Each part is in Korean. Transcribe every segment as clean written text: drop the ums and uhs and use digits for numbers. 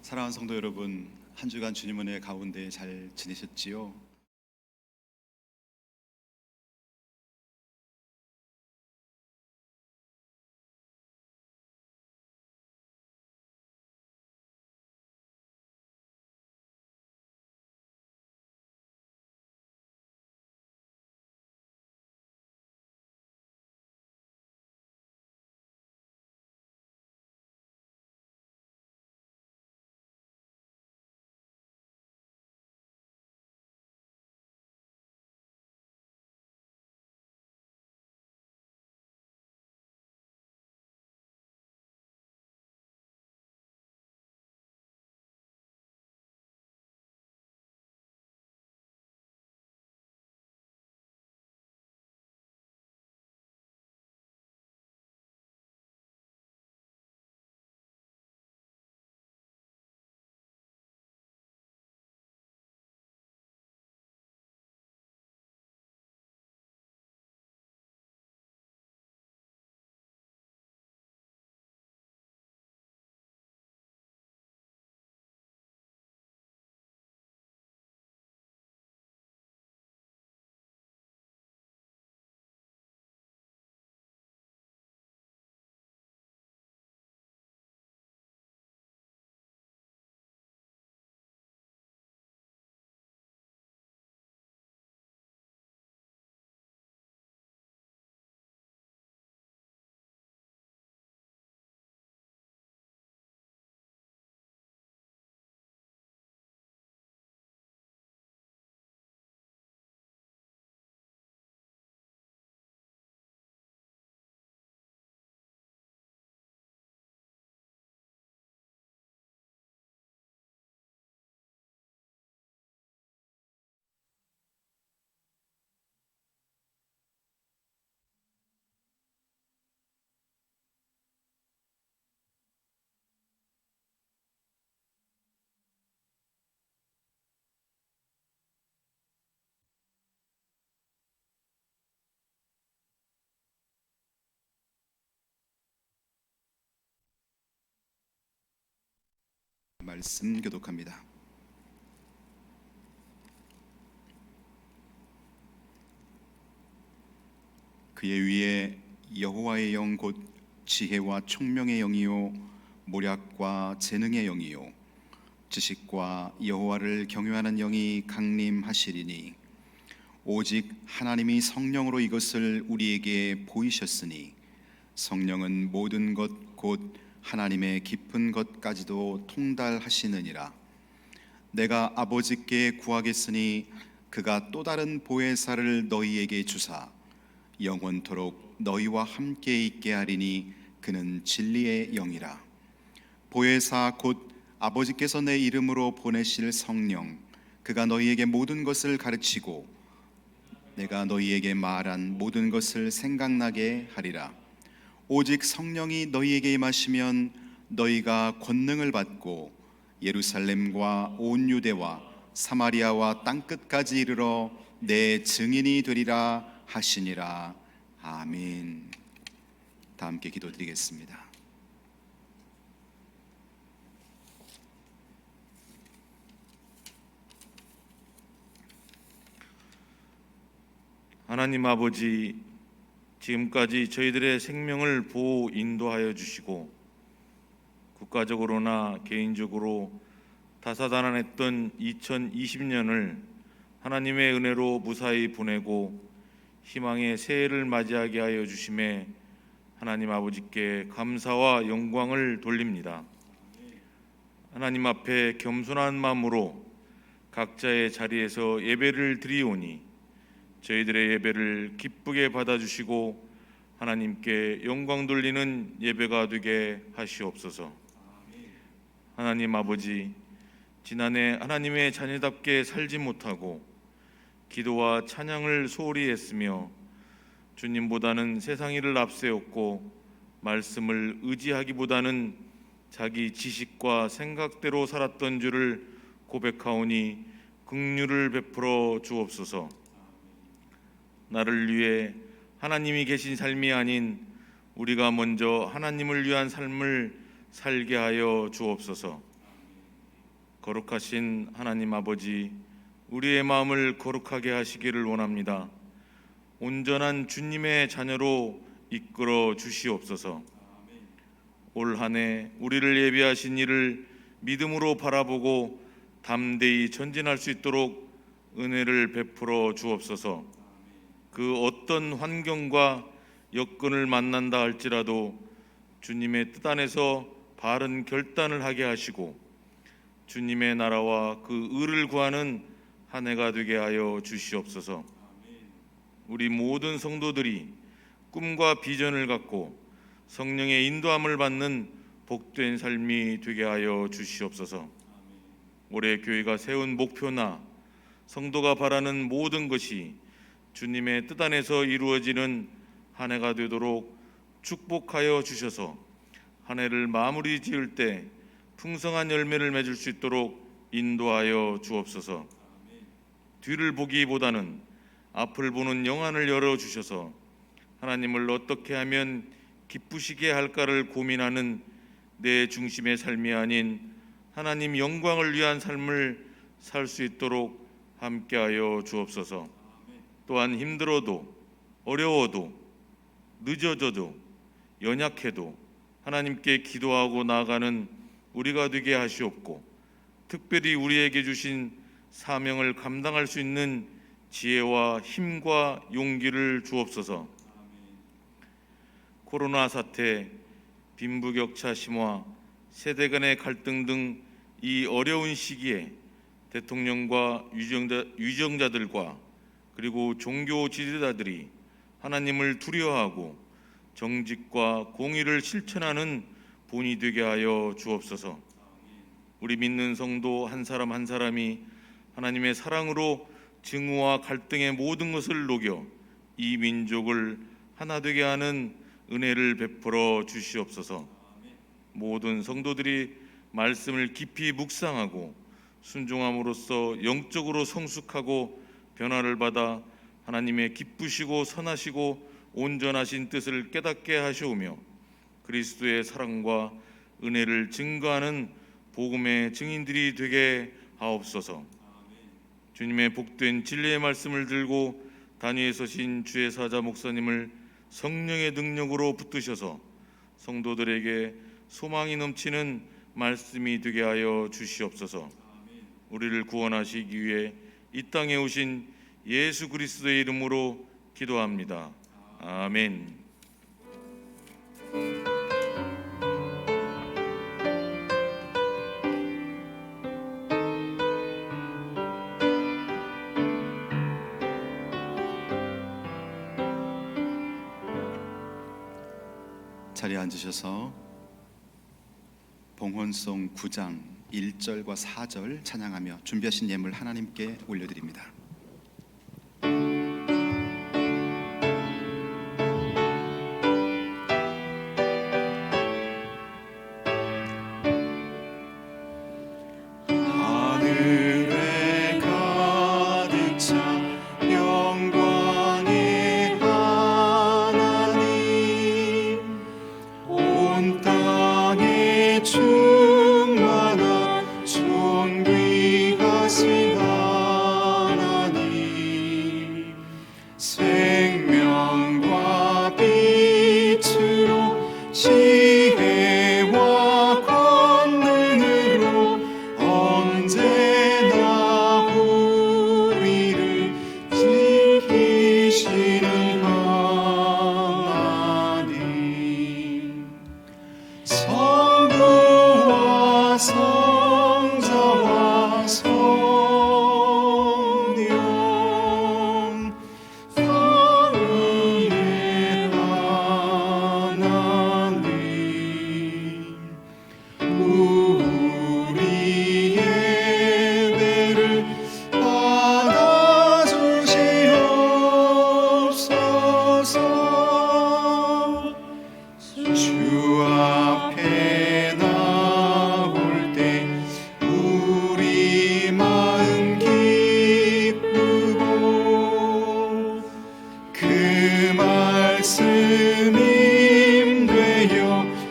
사랑하는 성도 여러분, 한 주간 주님 은혜 가운데 잘 지내셨지요? 말씀 교독합니다. 그의 위에 여호와의 영 곧 지혜와 총명의 영이요 모략과 재능의 영이요 지식과 여호와를 경외하는 영이 강림하시리니 오직 하나님이 성령으로 이것을 우리에게 보이셨으니 성령은 모든 것 곧 하나님의 깊은 것까지도 통달하시느니라. 내가 아버지께 구하겠으니 그가 또 다른 보혜사를 너희에게 주사 영원토록 너희와 함께 있게 하리니 그는 진리의 영이라. 보혜사 곧 아버지께서 내 이름으로 보내실 성령, 그가 너희에게 모든 것을 가르치고 내가 너희에게 말한 모든 것을 생각나게 하리라. 오직 성령이 너희에게 임하시면 너희가 권능을 받고 예루살렘과 온 유대와 사마리아와 땅끝까지 이르러 내 증인이 되리라 하시니라. 아멘. 다 함께 기도드리겠습니다. 하나님 아버지, 지금까지 저희들의 생명을 보호 인도하여 주시고 국가적으로나 개인적으로 다사다난했던 2020년을 하나님의 은혜로 무사히 보내고 희망의 새해를 맞이하게 하여 주심에 하나님 아버지께 감사와 영광을 돌립니다. 하나님 앞에 겸손한 마음으로 각자의 자리에서 예배를 드리오니 저희들의 예배를 기쁘게 받아주시고 하나님께 영광 돌리는 예배가 되게 하시옵소서. 하나님 아버지, 지난해 하나님의 자녀답게 살지 못하고 기도와 찬양을 소홀히 했으며 주님보다는 세상 일을 앞세웠고 말씀을 의지하기보다는 자기 지식과 생각대로 살았던 줄을 고백하오니 긍휼을 베풀어 주옵소서. 나를 위해 하나님이 계신 삶이 아닌 우리가 먼저 하나님을 위한 삶을 살게 하여 주옵소서. 거룩하신 하나님 아버지, 우리의 마음을 거룩하게 하시기를 원합니다. 온전한 주님의 자녀로 이끌어 주시옵소서. 올 한 해 우리를 예비하신 이를 믿음으로 바라보고 담대히 전진할 수 있도록 은혜를 베풀어 주옵소서. 그 어떤 환경과 여건을 만난다 할지라도 주님의 뜻 안에서 바른 결단을 하게 하시고 주님의 나라와 그 의를 구하는 한 해가 되게 하여 주시옵소서. 우리 모든 성도들이 꿈과 비전을 갖고 성령의 인도함을 받는 복된 삶이 되게 하여 주시옵소서. 올해 교회가 세운 목표나 성도가 바라는 모든 것이 주님의 뜻 안에서 이루어지는 한 해가 되도록 축복하여 주셔서 한 해를 마무리 지을 때 풍성한 열매를 맺을 수 있도록 인도하여 주옵소서. 뒤를 보기보다는 앞을 보는 영안을 열어주셔서 하나님을 어떻게 하면 기쁘시게 할까를 고민하는 내 중심의 삶이 아닌 하나님 영광을 위한 삶을 살 수 있도록 함께하여 주옵소서. 또한 힘들어도 어려워도 늦어져도 연약해도 하나님께 기도하고 나아가는 우리가 되게 하시옵고 특별히 우리에게 주신 사명을 감당할 수 있는 지혜와 힘과 용기를 주옵소서. 코로나 사태, 빈부격차 심화, 세대 간의 갈등 등 이 어려운 시기에 대통령과 유정자들과 그리고 종교 지도자들이 하나님을 두려워하고 정직과 공의를 실천하는 본이 되게 하여 주옵소서. 우리 믿는 성도 한 사람 한 사람이 하나님의 사랑으로 증오와 갈등의 모든 것을 녹여 이 민족을 하나 되게 하는 은혜를 베풀어 주시옵소서. 모든 성도들이 말씀을 깊이 묵상하고 순종함으로써 영적으로 성숙하고 변화를 받아 하나님의 기쁘시고 선하시고 온전하신 뜻을 깨닫게 하시오며 그리스도의 사랑과 은혜를 증거하는 복음의 증인들이 되게 하옵소서. 주님의 복된 진리의 말씀을 들고 단위에 서신 주의 사자 목사님을 성령의 능력으로 붙드셔서 성도들에게 소망이 넘치는 말씀이 되게 하여 주시옵소서. 우리를 구원하시기 위해 이 땅에 오신 예수 그리스도의 이름으로 기도합니다. 아멘. 자리에 앉으셔서 봉헌송 9장 1절과 4절 찬양하며 준비하신 예물 하나님께 올려드립니다.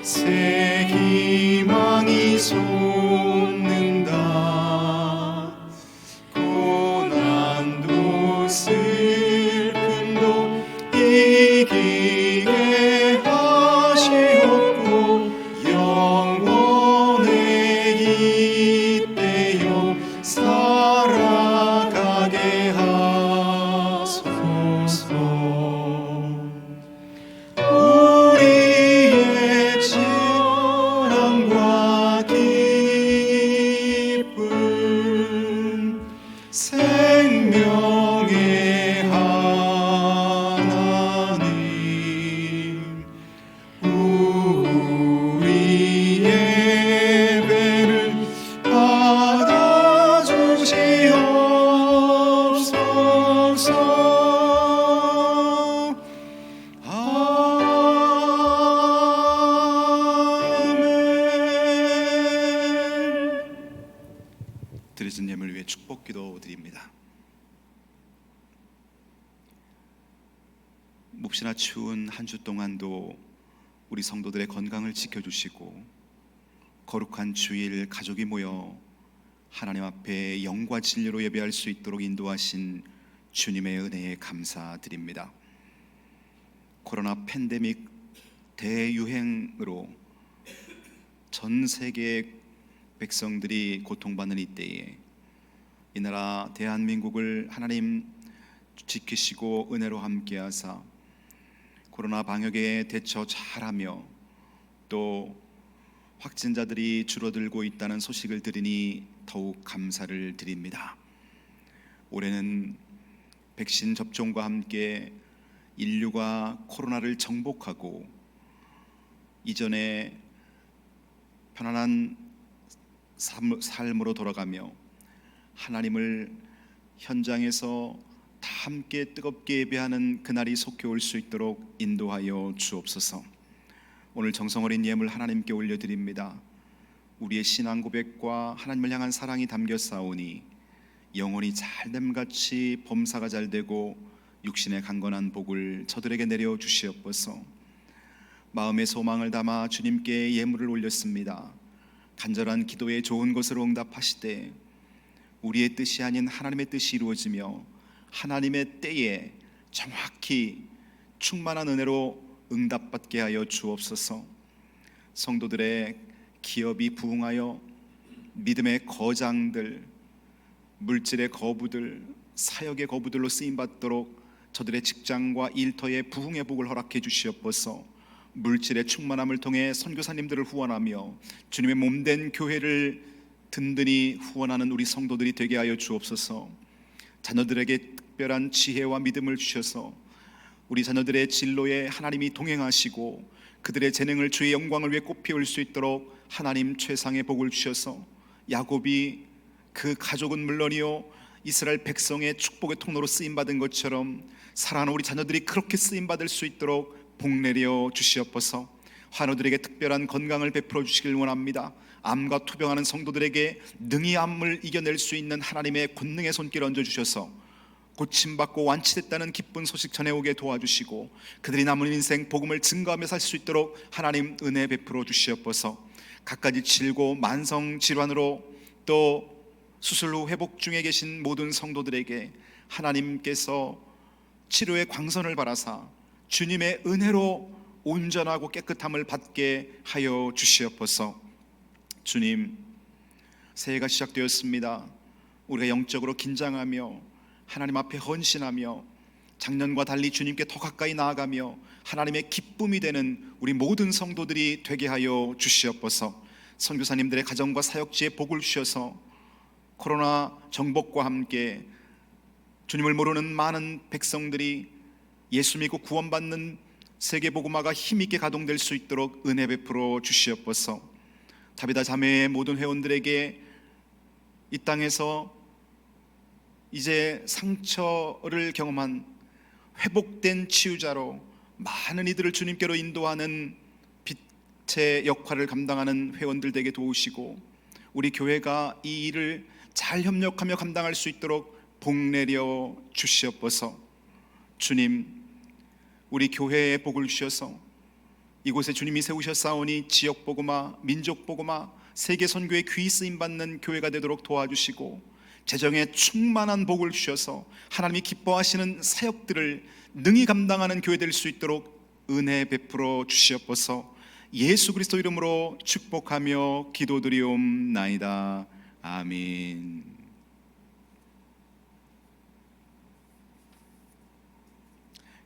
새 희망이 솟는다. 드려진 예물 위해 축복 기도 드립니다. 몹시나 추운 한 주 동안도 우리 성도들의 건강을 지켜주시고 거룩한 주일 가족이 모여 하나님 앞에 영과 진리로 예배할 수 있도록 인도하신 주님의 은혜에 감사드립니다. 코로나 팬데믹 대유행으로 전 세계 백성들이 고통받는 이때에 이 나라 대한민국을 하나님 지키시고 은혜로 함께하사 코로나 방역에 대처 잘하며 또 확진자들이 줄어들고 있다는 소식을 들으니 더욱 감사를 드립니다. 올해는 백신 접종과 함께 인류가 코로나를 정복하고 이전에 편안한 삶으로 돌아가며 하나님을 현장에서 다 함께 뜨겁게 예배하는 그날이 속히 올 수 있도록 인도하여 주옵소서. 오늘 정성 어린 예물 하나님께 올려드립니다. 우리의 신앙 고백과 하나님을 향한 사랑이 담겨 싸우니 영혼이 잘됨같이 범사가 잘되고 육신의 강건한 복을 저들에게 내려 주시옵소서. 마음의 소망을 담아 주님께 예물을 올렸습니다. 간절한 기도에 좋은 것으로 응답하시되 우리의 뜻이 아닌 하나님의 뜻이 이루어지며 하나님의 때에 정확히 충만한 은혜로 응답받게 하여 주옵소서. 성도들의 기업이 부흥하여 믿음의 거장들, 물질의 거부들, 사역의 거부들로 쓰임받도록 저들의 직장과 일터에 부흥의 복을 허락해 주시옵소서. 물질의 충만함을 통해 선교사님들을 후원하며 주님의 몸된 교회를 든든히 후원하는 우리 성도들이 되게 하여 주옵소서. 자녀들에게 특별한 지혜와 믿음을 주셔서 우리 자녀들의 진로에 하나님이 동행하시고 그들의 재능을 주의 영광을 위해 꽃피울 수 있도록 하나님 최상의 복을 주셔서 야곱이 그 가족은 물론이요 이스라엘 백성의 축복의 통로로 쓰임받은 것처럼 사랑하는 우리 자녀들이 그렇게 쓰임받을 수 있도록 복 내려 주시옵소서. 환우들에게 특별한 건강을 베풀어 주시길 원합니다. 암과 투병하는 성도들에게 능히 암을 이겨낼 수 있는 하나님의 권능의 손길 얹어주셔서 고침받고 완치됐다는 기쁜 소식 전해오게 도와주시고 그들이 남은 인생 복음을 증거하며 살 수 있도록 하나님 은혜 베풀어 주시옵소서. 갖가지 질고 만성 질환으로 또 수술 후 회복 중에 계신 모든 성도들에게 하나님께서 치료의 광선을 바라사 주님의 은혜로 온전하고 깨끗함을 받게 하여 주시옵소서. 주님, 새해가 시작되었습니다. 우리가 영적으로 긴장하며 하나님 앞에 헌신하며 작년과 달리 주님께 더 가까이 나아가며 하나님의 기쁨이 되는 우리 모든 성도들이 되게 하여 주시옵소서. 선교사님들의 가정과 사역지에 복을 주셔서 코로나 정복과 함께 주님을 모르는 많은 백성들이 예수 믿고 구원받는 세계복음화가 힘있게 가동될 수 있도록 은혜 베풀어 주시옵소서. 다비다 자매의 모든 회원들에게 이 땅에서 이제 상처를 경험한 회복된 치유자로 많은 이들을 주님께로 인도하는 빛의 역할을 감당하는 회원들 되게 도우시고 우리 교회가 이 일을 잘 협력하며 감당할 수 있도록 복 내려 주시옵소서. 주님, 우리 교회에 복을 주셔서 이곳에 주님이 세우셨사오니 지역 복음화, 민족 복음화, 세계 선교에 귀히 쓰임 받는 교회가 되도록 도와주시고 재정에 충만한 복을 주셔서 하나님이 기뻐하시는 사역들을 능히 감당하는 교회 될 수 있도록 은혜 베풀어 주시옵소서. 예수 그리스도 이름으로 축복하며 기도드리옵나이다. 아멘.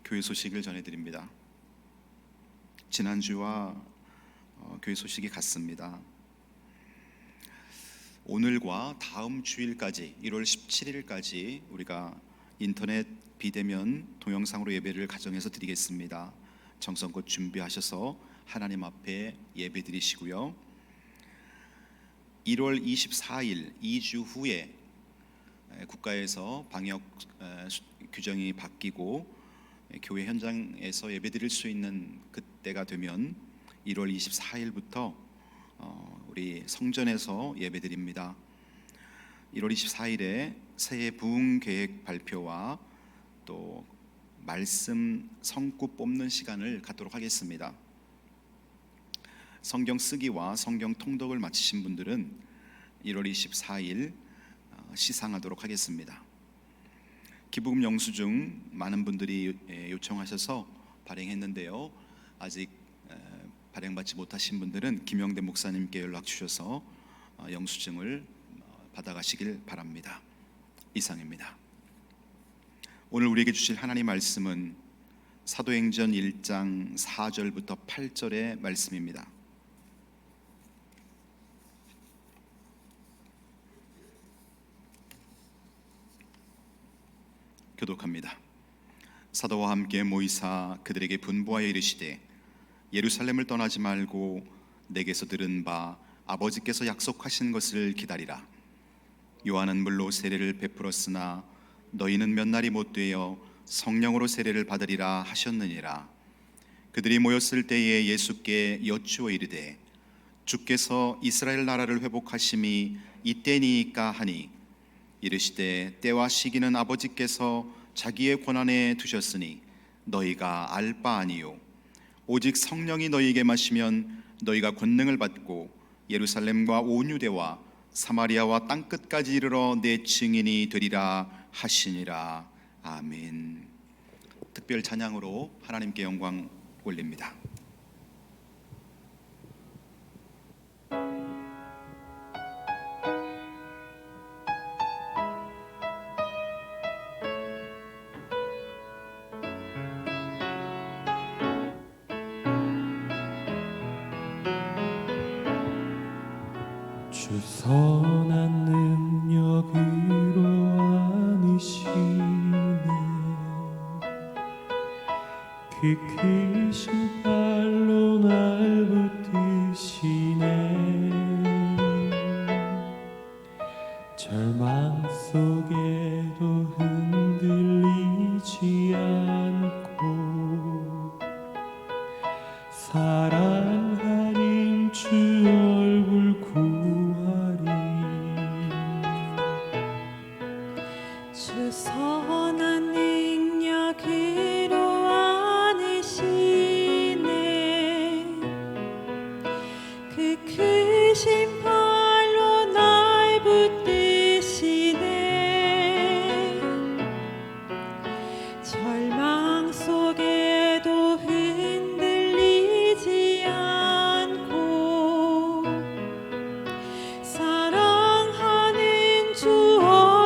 교회 소식을 전해드립니다. 지난주와 교회 소식이 같습니다. 오늘과 다음 주일까지 1월 17일까지 우리가 인터넷 비대면 동영상으로 예배를 가정에서 드리겠습니다. 정성껏 준비하셔서 하나님 앞에 예배 드리시고요. 1월 24일 2주 후에 국가에서 방역 규정이 바뀌고 교회 현장에서 예배 드릴 수 있는 그때가 되면 1월 24일부터 우리 성전에서 예배 드립니다. 1월 24일에 새해 부흥 계획 발표와 또 말씀 성구 뽑는 시간을 갖도록 하겠습니다. 성경 쓰기와 성경 통독을 마치신 분들은 1월 24일 시상하도록 하겠습니다. 기부금 영수증 많은 분들이 요청하셔서 발행했는데요, 아직 발행받지 못하신 분들은 김영대 목사님께 연락 주셔서 영수증을 받아가시길 바랍니다. 이상입니다. 오늘 우리에게 주실 하나님 말씀은 사도행전 1장 4절부터 8절의 말씀입니다. 교독합니다. 사도와 함께 모이사 그들에게 분부하여 이르시되 예루살렘을 떠나지 말고 내게서 들은 바 아버지께서 약속하신 것을 기다리라. 요한은 물로 세례를 베풀었으나 너희는 몇 날이 못 되어 성령으로 세례를 받으리라 하셨느니라. 그들이 모였을 때에 예수께 여쭈어 이르되 주께서 이스라엘 나라를 회복하심이 이때니까 하니 이르시되 때와 시기는 아버지께서 자기의 권한에 두셨으니 너희가 알 바 아니요 오직 성령이 너희에게 마시면 너희가 권능을 받고 예루살렘과 온 유대와 사마리아와 땅끝까지 이르러 내 증인이 되리라 하시니라. 아멘. 특별 찬양으로 하나님께 영광 올립니다. 주 선한 능력으로 안으시네 그 크신 팔로 날 붙드시네 절망 속에도 흔들리지 않고 사랑하는 주 얼굴 주 선한 능력으로 안으시네 그 크신 팔로 날 붙드시네 절망 속에도 흔들리지 않고 사랑하는 주 얼굴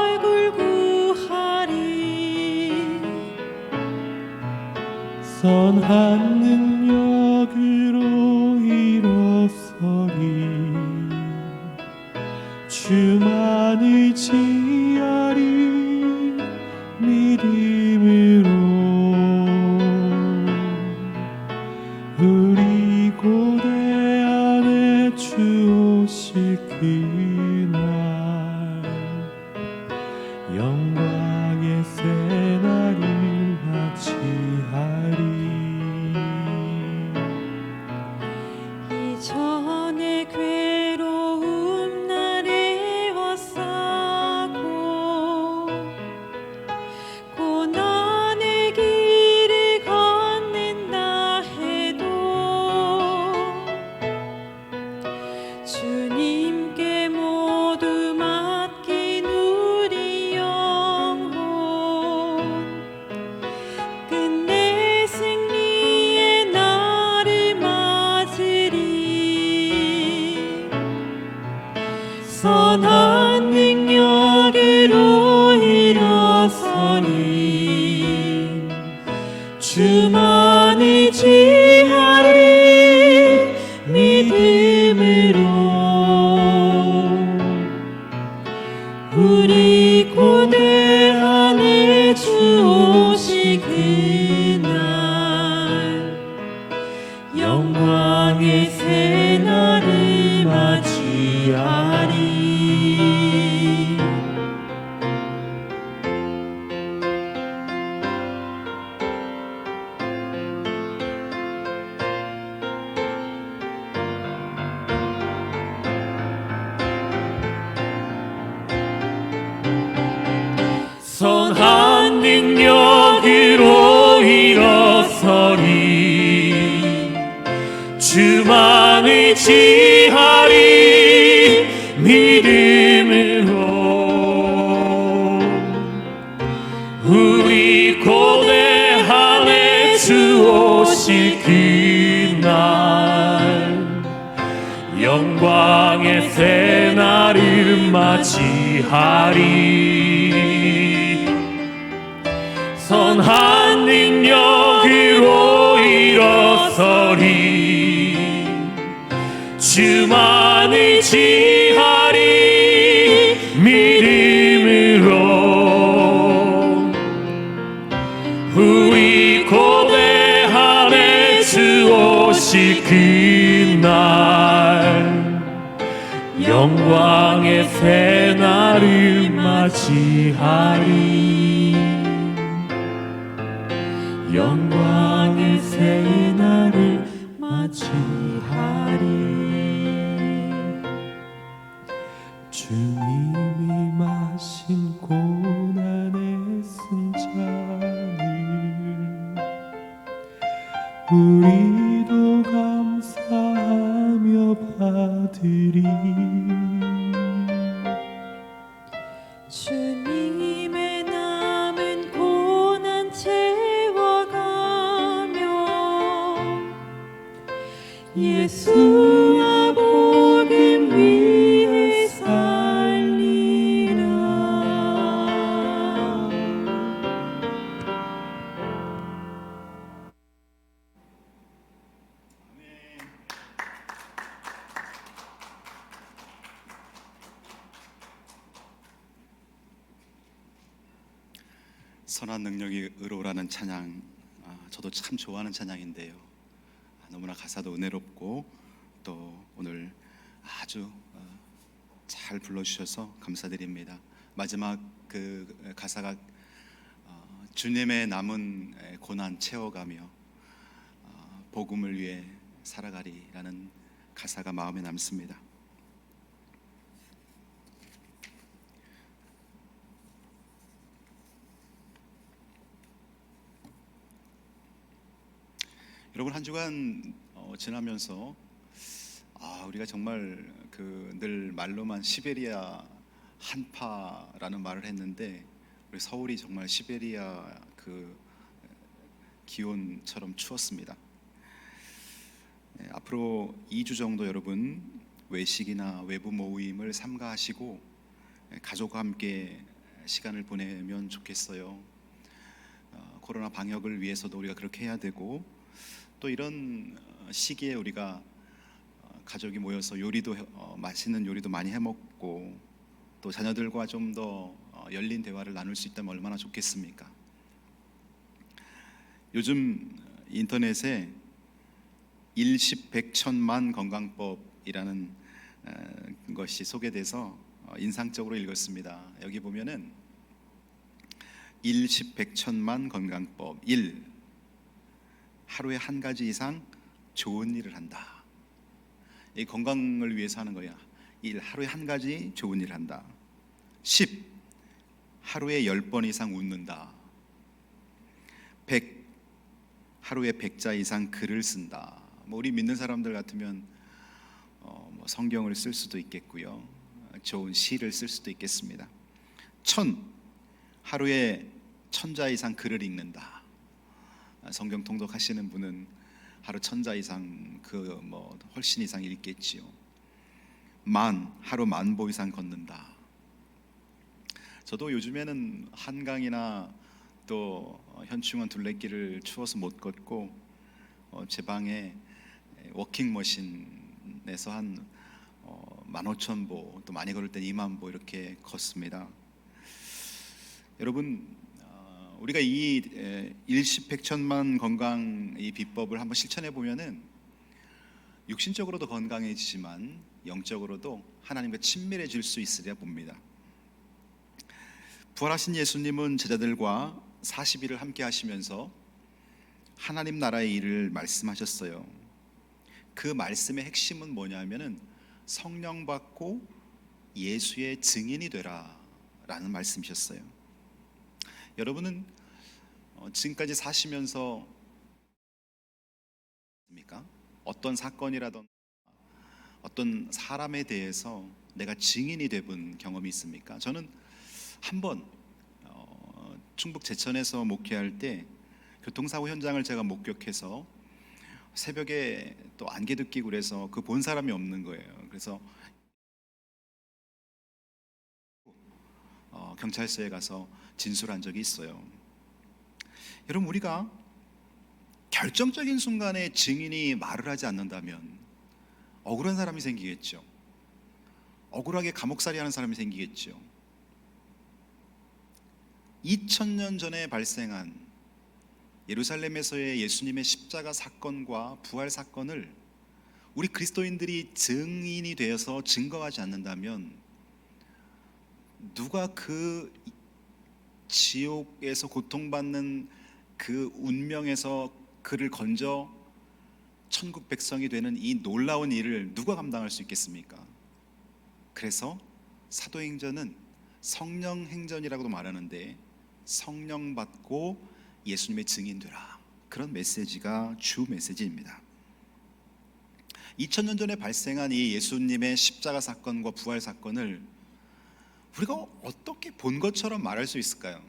선한 능력으로 일어서리 주만 의지하리 믿음으로 우리 고대 안에 주 오실 그날 영광의 새날을 맞이하리 이전에 괴로움 날에 왔사고 고난의 길을 걷는다 해도 주님께 모두 맡긴 우리 영혼 끝내 승리의 날을 맞으리 선한 능력으로 일어서리 주만 의지하리 믿음으로 우리 고대 안에 주 오실 그날 영광의 새날을 맞이하리 능력으로 일어서리 주만 의지하리 믿음으로 우리 고대함에 주 오실 그날 영광의 새날을 맞이하리 선한 능력으로 일어서리 주만 의지하리 믿음으로 우리 고대함에 주 오실 그날 영광의 새날을 맞이하리 영광의 새날을 맞이하리 주님이 마신 고난의 승잔을 우리도 감사하며 받으리 주님의 남은 고난 채워가며 예수와 복음 위에 살리라. 선한 능력이 의로라는 찬양, 저도 참 좋아하는 찬양인데요. 너무나 가사도 은혜롭고 또 오늘 아주 잘 불러주셔서 감사드립니다. 마지막 그 가사가 주님의 남은 고난 채워가며 복음을 위해 살아가리라는 가사가 마음에 남습니다. 여러분, 한 주간 지나면서 우리가 정말 늘 말로만 시베리아 한파라는 말을 했는데 우리 서울이 정말 시베리아 기온처럼 추웠습니다. 앞으로 2주 정도 여러분 외식이나 외부 모임을 삼가하시고 가족과 함께 시간을 보내면 좋겠어요. 코로나 방역을 위해서도 우리가 그렇게 해야 되고 또 이런 시기에 우리가 가족이 모여서 요리도 맛있는 요리도 많이 해먹고 또 자녀들과 좀 더 열린 대화를 나눌 수 있다면 얼마나 좋겠습니까? 요즘 인터넷에 일십백천만 건강법이라는 것이 소개돼서 인상적으로 읽었습니다. 여기 보면은 일십백천만 건강법 1. 하루에 한 가지 이상 좋은 일을 한다. 이 건강을 위해서 하는 거야. 1. 하루에 한 가지 좋은 일을 한다. 10. 하루에 10번 이상 웃는다. 100. 하루에 100자 이상 글을 쓴다. 우리 믿는 사람들 같으면 성경을 쓸 수도 있겠고요. 좋은 시를 쓸 수도 있겠습니다. 1000. 하루에 1000자 이상 글을 읽는다. 성경 통독하시는 분은 하루 1000자 이상 훨씬 이상 읽겠지요. 10,000. 하루 10,000보 이상 걷는다. 저도 요즘에는 한강이나 또 현충원 둘레길을 추워서 못 걷고 제 방에 워킹머신에서 한 15,000보 또 많이 걸을 땐 20,000보 이렇게 걷습니다. 여러분, 우리가 이 일십백천만 건강 이 비법을 한번 실천해 보면은 육신적으로도 건강해지지만 영적으로도 하나님과 친밀해질 수 있으리라 봅니다. 부활하신 예수님은 제자들과 40일을 함께 하시면서 하나님 나라의 일을 말씀하셨어요. 그 말씀의 핵심은 뭐냐면은 성령 받고 예수의 증인이 되라 라는 말씀이셨어요. 여러분은 지금까지 사시면서 어떤 사건이라던 어떤 사람에 대해서 내가 증인이 돼본 경험이 있습니까? 저는 한번 충북 제천에서 목회할 때 교통사고 현장을 제가 목격해서 새벽에 또 안개도 끼고 그래서 그 본 사람이 없는 거예요. 그래서 경찰서에 가서 진술한 적이 있어요. 여러분, 우리가 결정적인 순간에 증인이 말을 하지 않는다면 억울한 사람이 생기겠죠. 억울하게 감옥살이 하는 사람이 생기겠죠. 2000년 전에 발생한 예루살렘에서의 예수님의 십자가 사건과 부활 사건을 우리 그리스도인들이 증인이 되어서 증거하지 않는다면 누가 그 지옥에서 고통받는 그 운명에서 그를 건져 천국 백성이 되는 이 놀라운 일을 누가 감당할 수 있겠습니까? 그래서 사도행전은 성령행전이라고도 말하는데 성령 받고 예수님의 증인 되라, 그런 메시지가 주 메시지입니다. 2000년 전에 발생한 이 예수님의 십자가 사건과 부활 사건을 우리가 어떻게 본 것처럼 말할 수 있을까요?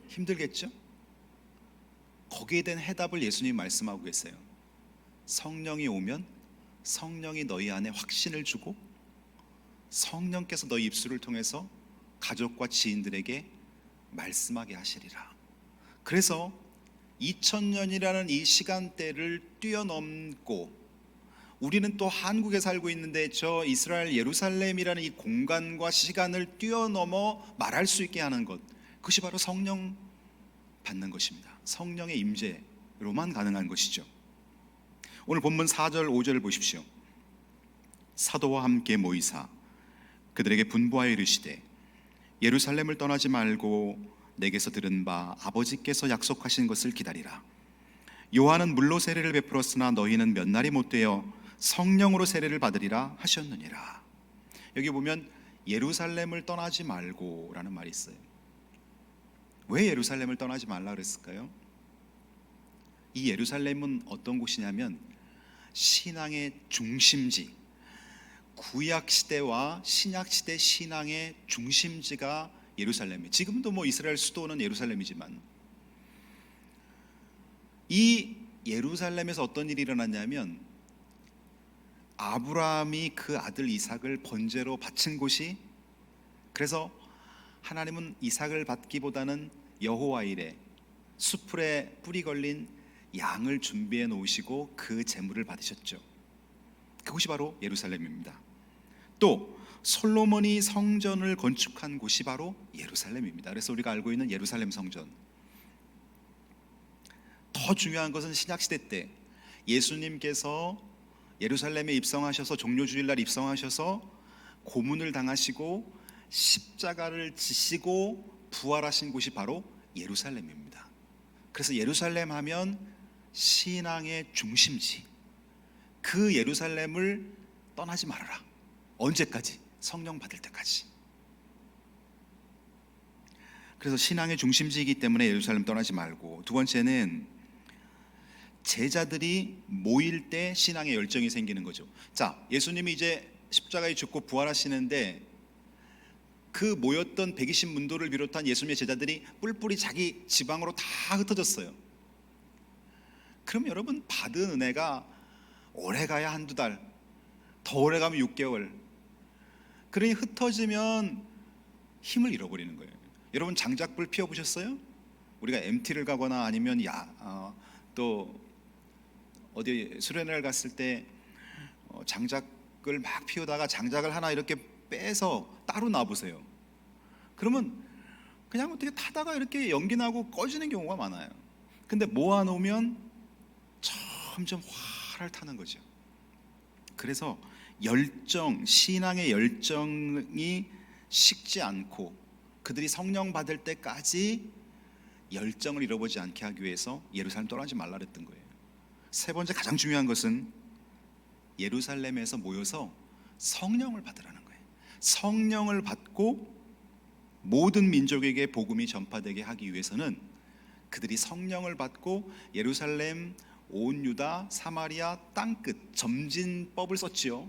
힘들겠죠? 거기에 대한 해답을 예수님이 말씀하고 계세요. 성령이 오면 성령이 너희 안에 확신을 주고 성령께서 너희 입술을 통해서 가족과 지인들에게 말씀하게 하시리라. 그래서 2000년이라는 이 시간대를 뛰어넘고 우리는 또 한국에 살고 있는데 저 이스라엘 예루살렘이라는 이 공간과 시간을 뛰어넘어 말할 수 있게 하는 것, 그것이 바로 성령 받는 것입니다. 성령의 임재로만 가능한 것이죠. 오늘 본문 4절 5절을 보십시오. 사도와 함께 모이사 그들에게 분부하여 이르시되 예루살렘을 떠나지 말고 내게서 들은 바 아버지께서 약속하신 것을 기다리라. 요한은 물로 세례를 베풀었으나 너희는 몇 날이 못되어 성령으로 세례를 받으리라 하셨느니라. 여기 보면 예루살렘을 떠나지 말고 라는 말이 있어요. 왜 예루살렘을 떠나지 말라 그랬을까요? 이 예루살렘은 어떤 곳이냐면 신앙의 중심지, 구약시대와 신약시대 신앙의 중심지가 예루살렘이에요. 지금도 뭐 이스라엘 수도는 예루살렘이지만 이 예루살렘에서 어떤 일이 일어났냐면 아브라함이 그 아들 이삭을 번제로 바친 곳이, 그래서 하나님은 이삭을 받기보다는 여호와 일에 수풀에 뿌리 걸린 양을 준비해 놓으시고 그 제물을 받으셨죠. 그곳이 바로 예루살렘입니다. 또 솔로몬이 성전을 건축한 곳이 바로 예루살렘입니다. 그래서 우리가 알고 있는 예루살렘 성전. 더 중요한 것은 신약시대 때 예수님께서 예루살렘에 입성하셔서 종료주일날 입성하셔서 고문을 당하시고 십자가를 지시고 부활하신 곳이 바로 예루살렘입니다. 그래서 예루살렘 하면 신앙의 중심지, 그 예루살렘을 떠나지 말아라. 언제까지? 성령 받을 때까지. 그래서 신앙의 중심지이기 때문에 예루살렘 떠나지 말고, 두 번째는 제자들이 모일 때 신앙의 열정이 생기는 거죠. 자, 예수님이 이제 십자가에 죽고 부활하시는데 그 모였던 120문도를 비롯한 예수님의 제자들이 뿔뿔이 자기 지방으로 다 흩어졌어요. 그럼 여러분, 받은 은혜가 오래 가야 한두 달, 더 오래 가면 6개월, 그러니 흩어지면 힘을 잃어버리는 거예요. 여러분, 장작불 피워보셨어요? 우리가 MT를 가거나 아니면 또 어디 수련회를 갔을 때 장작을 막 피우다가 장작을 하나 이렇게 빼서 따로 놔보세요. 그러면 그냥 어떻게 타다가 이렇게 연기 나고 꺼지는 경우가 많아요. 근데 모아놓으면 점점 활을 타는 거죠. 그래서 열정, 신앙의 열정이 식지 않고 그들이 성령 받을 때까지 열정을 잃어버리지 않게 하기 위해서 예루살렘 떠나지 말라 그랬던 거예요. 세 번째, 가장 중요한 것은 예루살렘에서 모여서 성령을 받으라는 거예요. 성령을 받고 모든 민족에게 복음이 전파되게 하기 위해서는 그들이 성령을 받고 예루살렘, 온 유다, 사마리아 땅끝 점진법을 썼지요.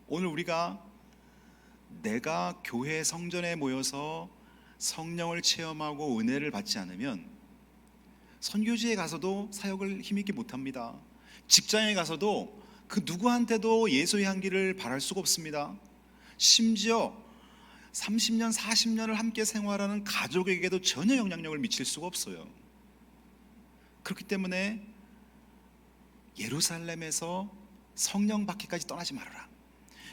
오늘 우리가 내가 교회 성전에 모여서 성령을 체험하고 은혜를 받지 않으면 선교지에 가서도 사역을 힘있게 못합니다. 직장에 가서도 그 누구한테도 예수의 향기를 바랄 수가 없습니다. 심지어 30년, 40년을 함께 생활하는 가족에게도 전혀 영향력을 미칠 수가 없어요. 그렇기 때문에 예루살렘에서 성령 받기까지 떠나지 말아라.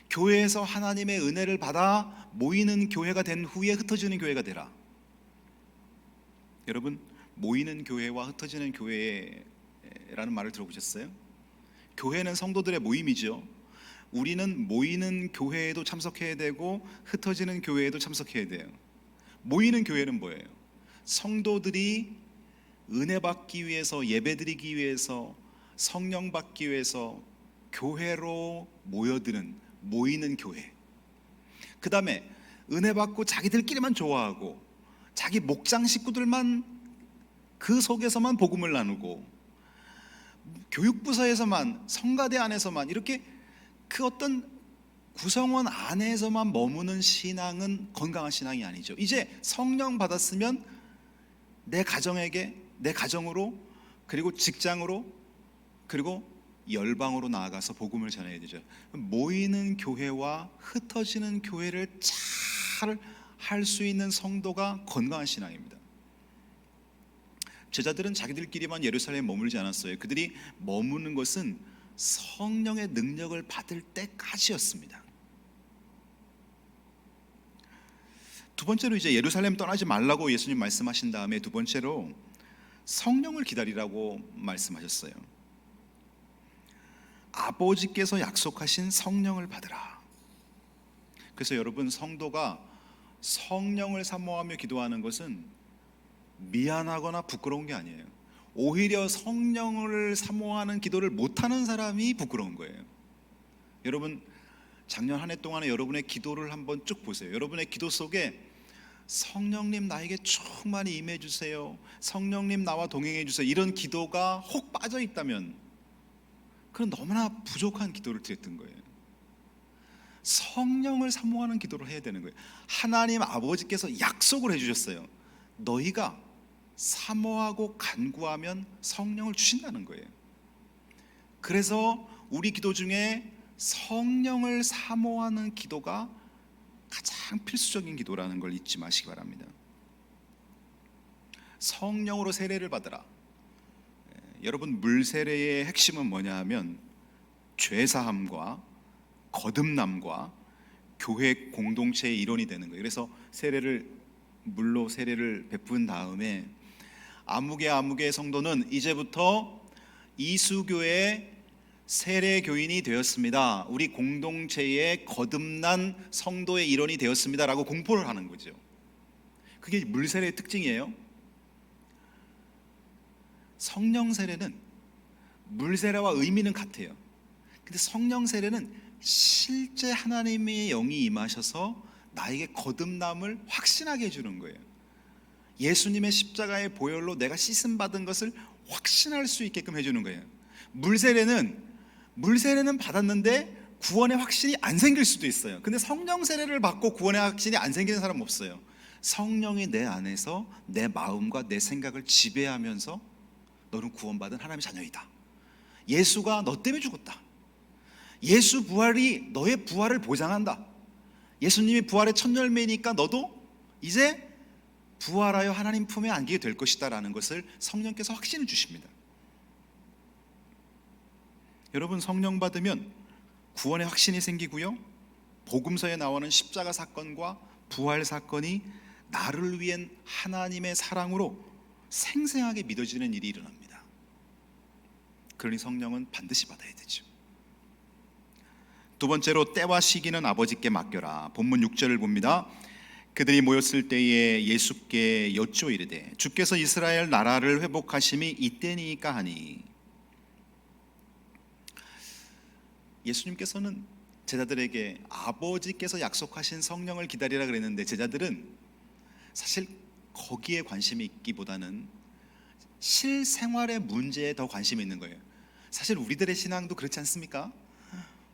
교회에서 하나님의 은혜를 받아 모이는 교회가 된 후에 흩어지는 교회가 되라. 여러분, 모이는 교회와 흩어지는 교회라는 말을 들어보셨어요? 교회는 성도들의 모임이죠. 우리는 모이는 교회에도 참석해야 되고 흩어지는 교회에도 참석해야 돼요. 모이는 교회는 뭐예요? 성도들이 은혜 받기 위해서, 예배드리기 위해서, 성령 받기 위해서 교회로 모이는 교회. 그 다음에 은혜 받고 자기들끼리만 좋아하고 자기 목장 식구들만 그 속에서만 복음을 나누고 교육부서에서만, 성가대 안에서만 이렇게 그 어떤 구성원 안에서만 머무는 신앙은 건강한 신앙이 아니죠. 이제 성령 받았으면 내 가정에게, 내 가정으로, 그리고 직장으로, 그리고 열방으로 나아가서 복음을 전해야 되죠. 모이는 교회와 흩어지는 교회를 잘 할 수 있는 성도가 건강한 신앙입니다. 제자들은 자기들끼리만 예루살렘에 머물지 않았어요. 그들이 머무는 것은 성령의 능력을 받을 때까지였습니다. 두 번째로 이제 예루살렘 떠나지 말라고 예수님 말씀하신 다음에 두 번째로 성령을 기다리라고 말씀하셨어요. 아버지께서 약속하신 성령을 받으라. 그래서 여러분, 성도가 성령을 사모하며 기도하는 것은 미안하거나 부끄러운 게 아니에요. 오히려 성령을 사모하는 기도를 못하는 사람이 부끄러운 거예요. 여러분, 작년 한 해 동안에 여러분의 기도를 한번 쭉 보세요. 여러분의 기도 속에 성령님 나에게 충만히 임해 주세요, 성령님 나와 동행해 주세요, 이런 기도가 혹 빠져 있다면 그건 너무나 부족한 기도를 드렸던 거예요. 성령을 사모하는 기도를 해야 되는 거예요. 하나님 아버지께서 약속을 해주셨어요. 너희가 사모하고 간구하면 성령을 주신다는 거예요. 그래서 우리 기도 중에 성령을 사모하는 기도가 가장 필수적인 기도라는 걸 잊지 마시기 바랍니다. 성령으로 세례를 받으라. 여러분, 물 세례의 핵심은 뭐냐 하면 죄사함과 거듭남과 교회 공동체의 일원이 되는 거예요. 그래서 물로 세례를 베푼 다음에 아무개 성도는 이제부터 이수교의 세례 교인이 되었습니다. 우리 공동체의 거듭난 성도의 일원이 되었습니다라고 공포를 하는 거죠. 그게 물 세례의 특징이에요. 성령 세례는 물 세례와 의미는 같아요. 근데 성령 세례는 실제 하나님의 영이 임하셔서 나에게 거듭남을 확신하게 해주는 거예요. 예수님의 십자가의 보혈로 내가 씻음 받은 것을 확신할 수 있게끔 해주는 거예요. 물 세례는 받았는데 구원의 확신이 안 생길 수도 있어요. 근데 성령 세례를 받고 구원의 확신이 안 생기는 사람은 없어요. 성령이 내 안에서 내 마음과 내 생각을 지배하면서 너는 구원받은 하나님의 자녀이다. 예수가 너 때문에 죽었다. 예수 부활이 너의 부활을 보장한다. 예수님이 부활의 첫 열매니까 너도 이제 부활하여 하나님 품에 안기게 될 것이다 라는 것을 성령께서 확신을 주십니다. 여러분, 성령 받으면 구원의 확신이 생기고요, 복음서에 나오는 십자가 사건과 부활 사건이 나를 위한 하나님의 사랑으로 생생하게 믿어지는 일이 일어납니다. 그러니 성령은 반드시 받아야 되죠. 두 번째로 때와 시기는 아버지께 맡겨라. 본문 6절을 봅니다. 그들이 모였을 때에 예수께 여쭈어 이르되 주께서 이스라엘 나라를 회복하심이 이때니까 하니. 예수님께서는 제자들에게 아버지께서 약속하신 성령을 기다리라 그랬는데 제자들은 사실 거기에 관심이 있기보다는 실생활의 문제에 더 관심이 있는 거예요. 사실 우리들의 신앙도 그렇지 않습니까?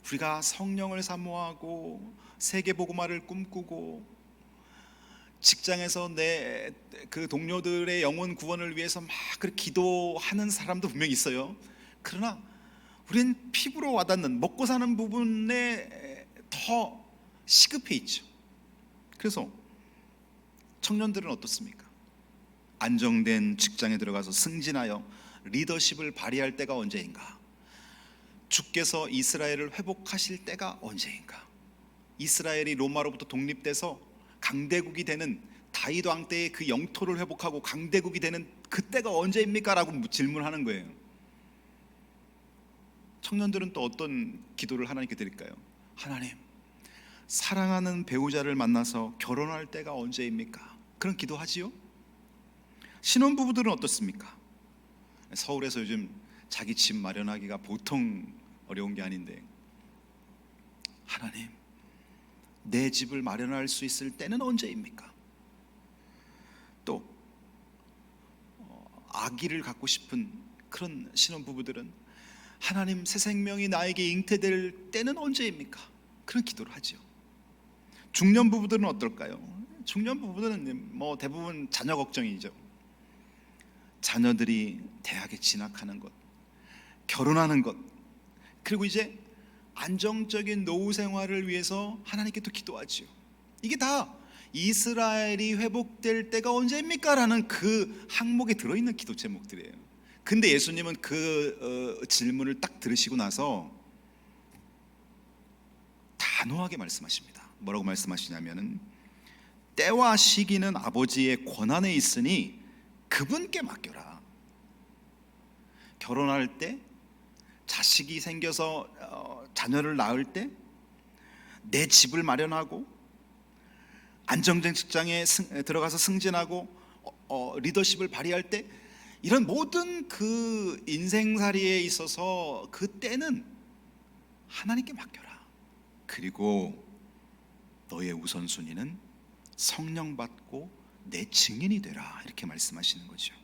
우리가 성령을 사모하고 세계복음화를 꿈꾸고 직장에서 내 그 동료들의 영혼 구원을 위해서 막 그렇게 기도하는 사람도 분명히 있어요. 그러나 우리는 피부로 와닿는 먹고 사는 부분에 더 시급해 있죠. 그래서 청년들은 어떻습니까? 안정된 직장에 들어가서 승진하여 리더십을 발휘할 때가 언제인가? 주께서 이스라엘을 회복하실 때가 언제인가? 이스라엘이 로마로부터 독립돼서 강대국이 되는 다윗 왕 때의 그 영토를 회복하고 강대국이 되는 그때가 언제입니까? 라고 질문하는 거예요. 청년들은 또 어떤 기도를 하나님께 드릴까요? 하나님, 사랑하는 배우자를 만나서 결혼할 때가 언제입니까? 그런 기도하지요? 신혼부부들은 어떻습니까? 서울에서 요즘 자기 집 마련하기가 보통 어려운 게 아닌데, 하나님, 내 집을 마련할 수 있을 때는 언제입니까? 또 아기를 갖고 싶은 그런 신혼부부들은 하나님, 새 생명이 나에게 잉태될 때는 언제입니까? 그런 기도를 하죠. 중년 부부들은 어떨까요? 중년 부부들은 뭐 대부분 자녀 걱정이죠. 자녀들이 대학에 진학하는 것, 결혼하는 것, 그리고 이제 안정적인 노후 생활을 위해서 하나님께 또 기도하지요. 이게 다 이스라엘이 회복될 때가 언제입니까? 라는 그 항목에 들어있는 기도 제목들이에요. 근데 예수님은 그 질문을 딱 들으시고 나서 단호하게 말씀하십니다. 뭐라고 말씀하시냐면은 때와 시기는 아버지의 권한에 있으니 그분께 맡겨라. 결혼할 때, 자식이 생겨서 자녀를 낳을 때, 내 집을 마련하고 안정된 직장에 들어가서 승진하고 리더십을 발휘할 때, 이런 모든 그 인생살이에 있어서 그 때는 하나님께 맡겨라. 그리고 너의 우선순위는 성령 받고 내 증인이 되라. 이렇게 말씀하시는 거죠.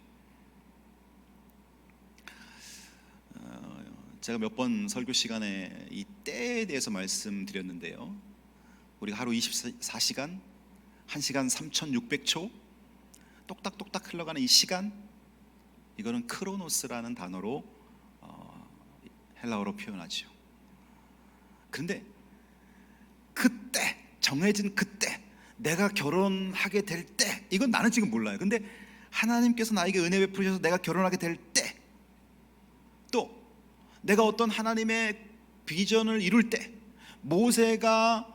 제가 몇 번 설교 시간에 이 때에 대해서 말씀드렸는데요, 우리가 하루 24시간 1시간 3600초 똑딱똑딱 흘러가는 이 시간, 이거는 크로노스라는 단어로 헬라어로 표현하죠. 그런데 그때, 정해진 그때, 내가 결혼하게 될 때, 이건 나는 지금 몰라요. 근데 하나님께서 나에게 은혜 베푸셔서 내가 결혼하게 될 때, 또 내가 어떤 하나님의 비전을 이룰 때, 모세가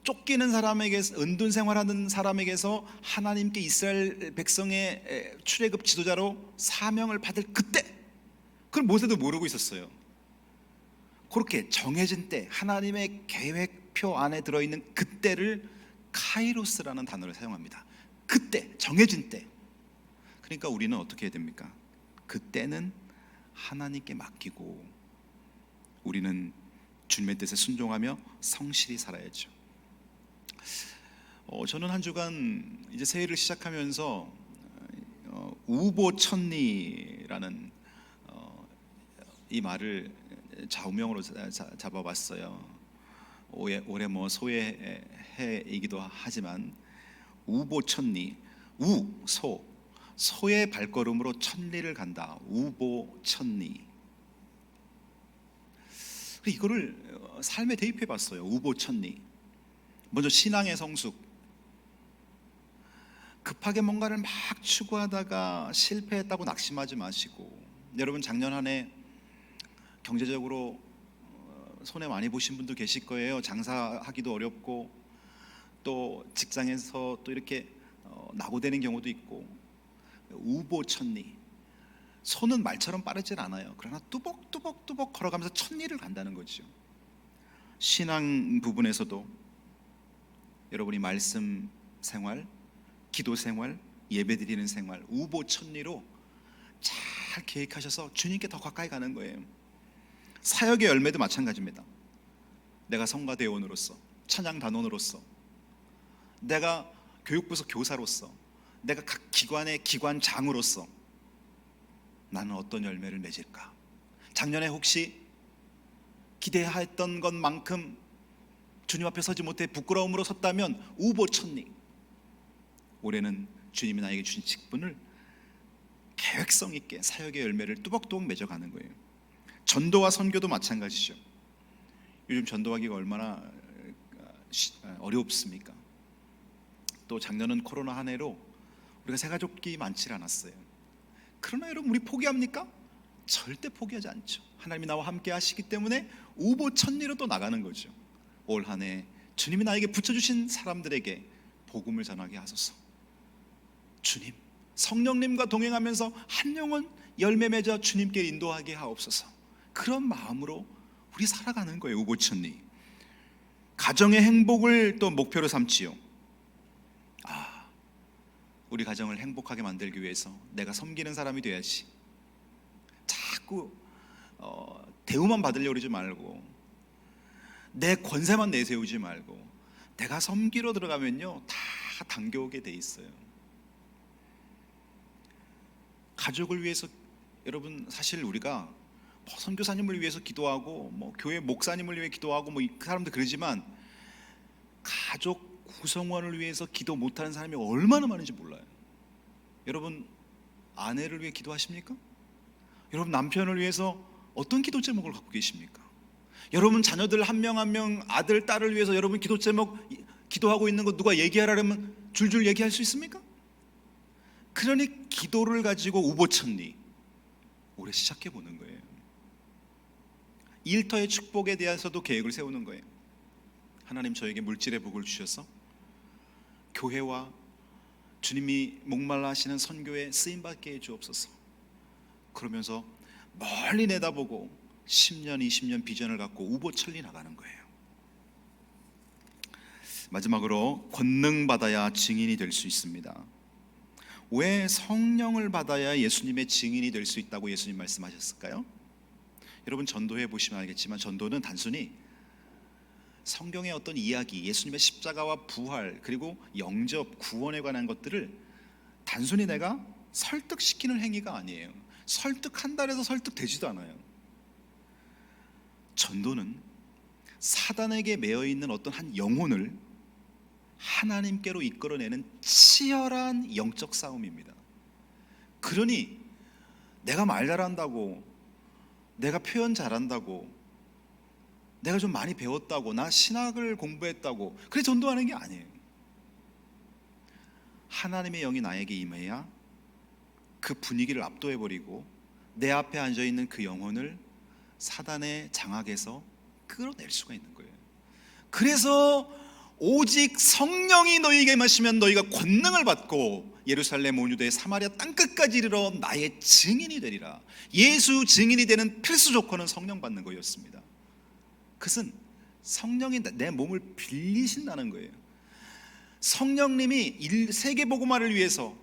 쫓기는 사람에게서, 은둔 생활하는 사람에게서 하나님께 이스라엘 백성의 출애굽 지도자로 사명을 받을 그때, 그걸 모세도 모르고 있었어요. 그렇게 정해진 때, 하나님의 계획표 안에 들어있는 그때를 카이로스라는 단어를 사용합니다. 그때, 정해진 때. 그러니까 우리는 어떻게 해야 됩니까? 그때는 하나님께 맡기고 우리는 주님의 뜻에 순종하며 성실히 살아야죠. 저는 한 주간 이제 새해를 시작하면서 우보천리라는 이 말을 좌우명으로 잡아봤어요. 올해 뭐 소해이기도 하지만 우보천리, 소의 발걸음으로 천리를 간다. 우보천리. 이거를 삶에 대입해봤어요. 우보천리. 먼저 신앙의 성숙. 급하게 뭔가를 막 추구하다가 실패했다고 낙심하지 마시고, 여러분 작년 한 해 경제적으로 손해 많이 보신 분도 계실 거예요. 장사하기도 어렵고 또 직장에서 또 이렇게 낙오되는 경우도 있고. 우보천리, 손은 말처럼 빠르질 않아요. 그러나 뚜벅뚜벅 걸어가면서 천리를 간다는 거죠. 신앙 부분에서도 여러분이 말씀 생활, 기도 생활, 예배 드리는 생활, 우보천리로 잘 계획하셔서 주님께 더 가까이 가는 거예요. 사역의 열매도 마찬가지입니다. 내가 성가대원으로서, 찬양단원으로서, 내가 교육부서 교사로서, 내가 각 기관의 기관장으로서 나는 어떤 열매를 맺을까? 작년에 혹시 기대했던 것만큼 주님 앞에 서지 못해 부끄러움으로 섰다면 우보천리. 올해는 주님이 나에게 주신 직분을 계획성 있게 사역의 열매를 뚜벅뚜벅 맺어가는 거예요. 전도와 선교도 마찬가지죠. 요즘 전도하기가 얼마나 어렵습니까? 또 작년은 코로나 한 해로 우리가 새가족이 많지 않았어요. 그러나 여러분, 우리 포기합니까? 절대 포기하지 않죠. 하나님이 나와 함께 하시기 때문에 우보천리로 또 나가는 거죠. 올 한 해 주님이 나에게 붙여주신 사람들에게 복음을 전하게 하소서. 주님, 성령님과 동행하면서 한 영혼 열매 맺어 주님께 인도하게 하옵소서. 그런 마음으로 우리 살아가는 거예요. 우보천리. 가정의 행복을 또 목표로 삼지요. 우리 가정을 행복하게 만들기 위해서 내가 섬기는 사람이 돼야지. 자꾸 대우만 받으려고 그러지 말고, 내 권세만 내세우지 말고, 내가 섬기러 들어가면요 다 당겨오게 돼 있어요. 가족을 위해서, 여러분, 사실 우리가 선교사님을 위해서 기도하고 교회 목사님을 위해 기도하고 그 사람들 그러지만 가족 구성원을 위해서 기도 못하는 사람이 얼마나 많은지 몰라요. 여러분, 아내를 위해 기도하십니까? 여러분, 남편을 위해서 어떤 기도 제목을 갖고 계십니까? 여러분, 자녀들 한 명 한 명, 아들, 딸을 위해서 여러분 기도 제목 기도하고 있는 거 누가 얘기하라면 줄줄 얘기할 수 있습니까? 그러니 기도를 가지고 우보천리 올해 시작해 보는 거예요. 일터의 축복에 대해서도 계획을 세우는 거예요. 하나님, 저에게 물질의 복을 주셔서 교회와 주님이 목말라 하시는 선교에 쓰임받게 해 주옵소서. 그러면서 멀리 내다보고 10년 20년 비전을 갖고 우보천리 나가는 거예요. 마지막으로 권능받아야 증인이 될 수 있습니다. 왜 성령을 받아야 예수님의 증인이 될 수 있다고 예수님 말씀하셨을까요? 여러분, 전도해 보시면 알겠지만 전도는 단순히 성경의 어떤 이야기, 예수님의 십자가와 부활, 그리고 영접, 구원에 관한 것들을 단순히 내가 설득시키는 행위가 아니에요. 설득한다 해서 설득되지도 않아요. 전도는 사단에게 매여 있는 어떤 한 영혼을 하나님께로 이끌어내는 치열한 영적 싸움입니다. 그러니 내가 말 잘한다고, 내가 표현 잘한다고, 내가 좀 많이 배웠다고, 나 신학을 공부했다고 그래 전도하는 게 아니에요. 하나님의 영이 나에게 임해야 그 분위기를 압도해버리고 내 앞에 앉아있는 그 영혼을 사단의 장악에서 끌어낼 수가 있는 거예요. 그래서 오직 성령이 너희에게 임하시면 너희가 권능을 받고 예루살렘, 온 유대, 사마리아 땅끝까지 이르러 나의 증인이 되리라. 예수 증인이 되는 필수 조건은 성령 받는 거였습니다. 그것은 성령이 내 몸을 빌리신다는 거예요. 성령님이 세계복음화를 위해서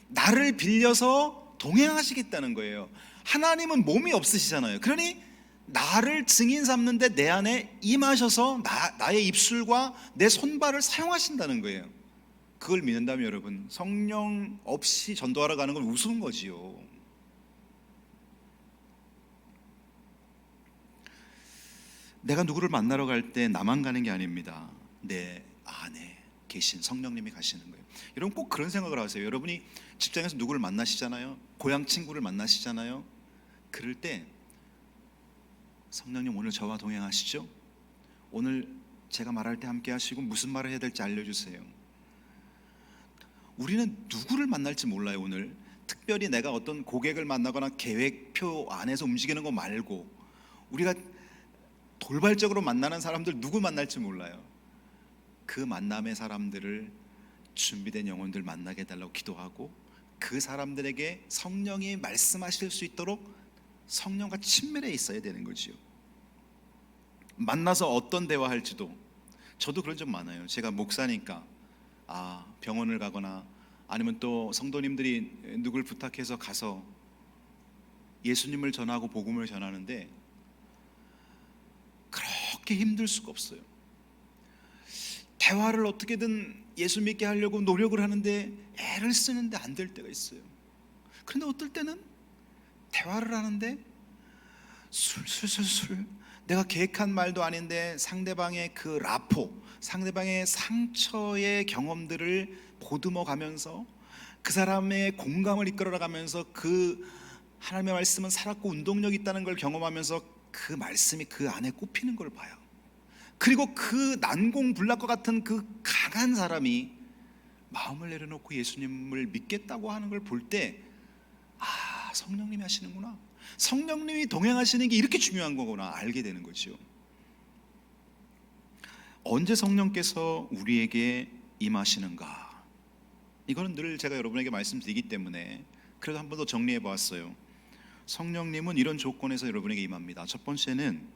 나를 빌려서 동행하시겠다는 거예요. 하나님은 몸이 없으시잖아요. 그러니 나를 증인 삼는데 내 안에 임하셔서 나의 입술과 내 손발을 사용하신다는 거예요. 그걸 믿는다면 여러분, 성령 없이 전도하러 가는 건 우스운 거지요. 내가 누구를 만나러 갈 때 나만 가는 게 아닙니다. 내 안에 계신 성령님이 가시는 거예요. 여러분, 꼭 그런 생각을 하세요. 여러분이 직장에서 누구를 만나시잖아요. 고향 친구를 만나시잖아요. 그럴 때 성령님, 오늘 저와 동행하시죠? 오늘 제가 말할 때 함께 하시고 무슨 말을 해야 될지 알려주세요. 우리는 누구를 만날지 몰라요. 오늘 특별히 내가 어떤 고객을 만나거나 계획표 안에서 움직이는 거 말고 우리가 돌발적으로 만나는 사람들 누구 만날지 몰라요. 그 만남의 사람들을 준비된 영혼들 만나게 해달라고 기도하고 그 사람들에게 성령이 말씀하실 수 있도록 성령과 친밀해 있어야 되는 거지요. 만나서 어떤 대화할지도, 저도 그런 적 많아요. 제가 목사니까 병원을 가거나 아니면 또 성도님들이 누굴 부탁해서 가서 예수님을 전하고 복음을 전하는데 그렇게 힘들 수가 없어요. 대화를 어떻게든 예수 믿게 하려고 노력을 하는데 애를 쓰는데 안 될 때가 있어요. 그런데 어떨 때는 대화를 하는데 술술술술 내가 계획한 말도 아닌데 상대방의 그 라포, 상대방의 상처의 경험들을 보듬어 가면서 그 사람의 공감을 이끌어 가면서 그 하나님의 말씀은 살았고 운동력이 있다는 걸 경험하면서 그 말씀이 그 안에 꼽히는 걸 봐요. 그리고 그 난공불락과 같은 그 강한 사람이 마음을 내려놓고 예수님을 믿겠다고 하는 걸 볼 때, 아, 성령님이 하시는구나, 성령님이 동행하시는 게 이렇게 중요한 거구나 알게 되는 거죠. 언제 성령께서 우리에게 임하시는가? 이거는 늘 제가 여러분에게 말씀드리기 때문에 그래도 한 번 더 정리해 보았어요. 성령님은 이런 조건에서 여러분에게 임합니다. 첫 번째는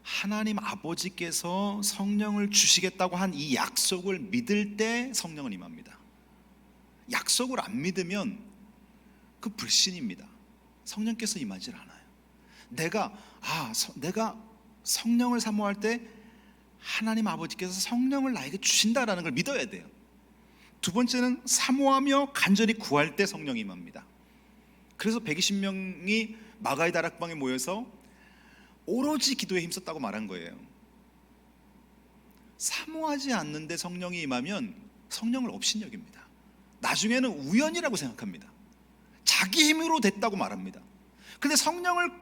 하나님 아버지께서 성령을 주시겠다고 한 이 약속을 믿을 때 성령은 임합니다. 약속을 안 믿으면 그 불신입니다. 성령께서 임하질 않아요. 내가 성령을 사모할 때 하나님 아버지께서 성령을 나에게 주신다라는 걸 믿어야 돼요. 두 번째는 사모하며 간절히 구할 때 성령이 임합니다. 그래서 120명이 마가의 다락방에 모여서 오로지 기도에 힘썼다고 말한 거예요. 사모하지 않는데 성령이 임하면 성령을 업신여깁니다. 나중에는 우연이라고 생각합니다. 자기 힘으로 됐다고 말합니다. 근데 성령을